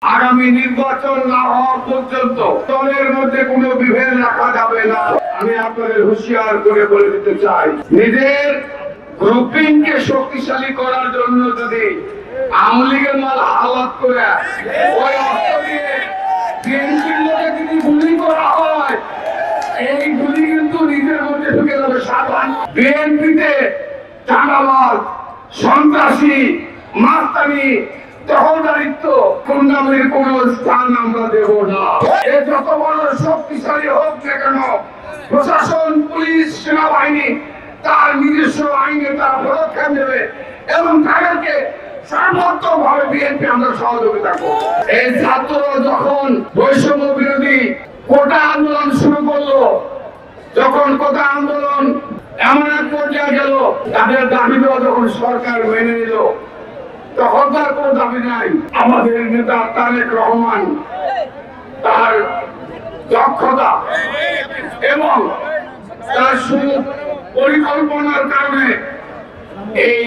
আগামী নির্বাচন না হওয়া পর্যন্ত দলের মধ্যে কোনো বিভেদ রাখা যাবে না। আমি আপনাদের হুঁশিয়ার করে বলে দিতে চাই, নিজের গ্রুপিংকে শক্তিশালী করার জন্য যদি আওয়ামী লীগের মাল হালাত করে ওই অর্থ দিয়ে বিএনপির লোকে যদি গুলি করা হয়, এই গুলি কিন্তু নিজের মধ্যে ঢুকে যাবে। সাধারণ বিএনপিতে চাঁদাবাজ, সন্ত্রাসী, মাস্তানি, দখলদারিত্ব, গুন্ডামির কোন স্থান আমরা দেব না। এ যত বড় শক্তিশালী হোক না কেন, প্রশাসন, পুলিশ, সেনাবাহিনী তার নিজস্ব আইনে তারা পদক্ষেপ নেবে এবং তাদেরকে সর্বোত্তমভাবে বিএনপি আমরা সহযোগিতা করব। এই ছাত্ররা যখন বৈষম্য বিরোধী কোটা আন্দোলন শুরু করলো, যখন কোটা আন্দোলন এমন এক পর্যায়ে গেল, তাদের দাবি দেওয়া যখন সরকার মেনে নিল, তখন তার কোন দাবি নাই। আমাদের নেতা তারেক রহমান তার দক্ষতা এবং তার সুপরিকল্পনার কারণে এই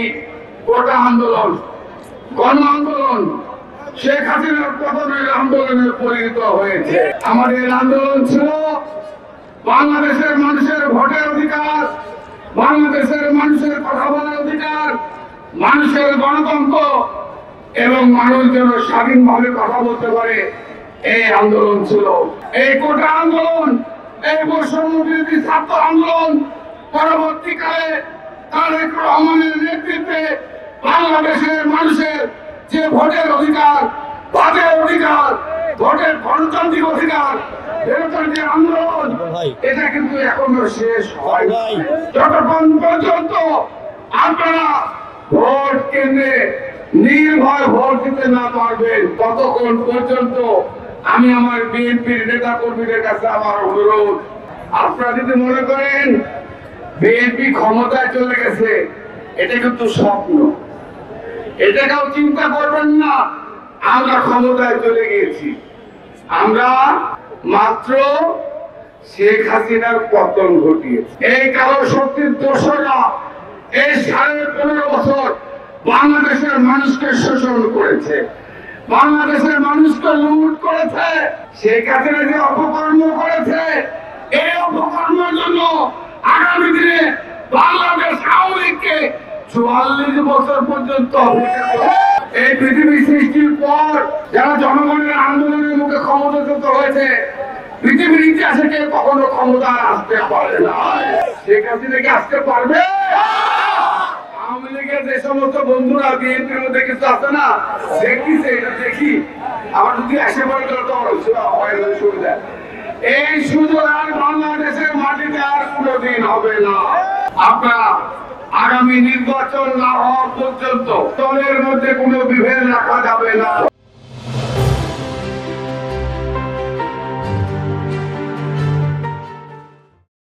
কোটা আন্দোলন, গণ আন্দোলন শেখ হাসিনার পতনের আন্দোলনে পরিণত হয়েছে। আমাদের আন্দোলন ছিল বাংলাদেশের মানুষের ভোটের অধিকার, বাংলাদেশের মানুষের কথা বলার অধিকার, মানুষের গণতন্ত্র এবং মানুষ যেন স্বাধীনভাবে কথা বলতে পারে, এই আন্দোলন ছিল। এই কোটা আন্দোলন, এই বৈষম্য বিরোধী ছাত্র আন্দোলন পরবর্তীকালে তারেক রহমানের নেতৃত্বে বাংলাদেশের মানুষের যে ভোটের অধিকার, বাদের অধিকার, ভোটের গণতান্ত্রিক অধিকার, যে আন্দোলন, এটা কিন্তু এখনো শেষ হয়। যতক্ষণ পর্যন্ত আপনারা ভোট কেন্দ্রে নির্ভয় ভোট দিতে না পারবেন, ততক্ষণ পর্যন্ত আমি আমার বিএনপির নেতা কর্মীদের কাছে আমার অনুরোধ, আপনারা যদি মনে করেন বিএনপি ক্ষমতায় চলে গেছে, এটা কিন্তু স্বপ্ন, এটা কেউ চিন্তা করবেন না। আমরা ক্ষমতায় চলে গিয়েছি, আমরা মাত্র শেখ হাসিনার পতন ঘটিয়েছি। এই কালো শক্তির দোষরা এই 15.5 বছর বাংলাদেশের মানুষকে শোষণ করেছে, বাংলাদেশের মানুষকে লুট করেছে। শেখ হাসিনা যে অপকর্ম করেছে, এই অপকর্মের জন্য আগামী দিনে বাংলাদেশ আওয়ামী লীগকে 44 বছর পর্যন্ত এই পৃথিবী সৃষ্টির পর যারা জনগণের আন্দোলনের মুখে ক্ষমতাচ্যুত হয়েছে, পৃথিবীর ইতিহাসে কেউ কখনো ক্ষমতা আসতে পারে না। শেখ হাসিনা কি আসতে পারবে? আওয়ামী লীগের যে সমস্ত বন্ধুরা বিএনপির মধ্যে কিছু আছে না, দেখিছে, এটা দেখি আমার যদি এসে পড়ে সুবিধা, এই সুযোগ আর বাংলাদেশের মাটিতে আর কোনোদিন হবে না। আপনারা আগামী নির্বাচন না হওয়া পর্যন্ত দলের মধ্যে কোনো বিভেদ রাখা যাবে না।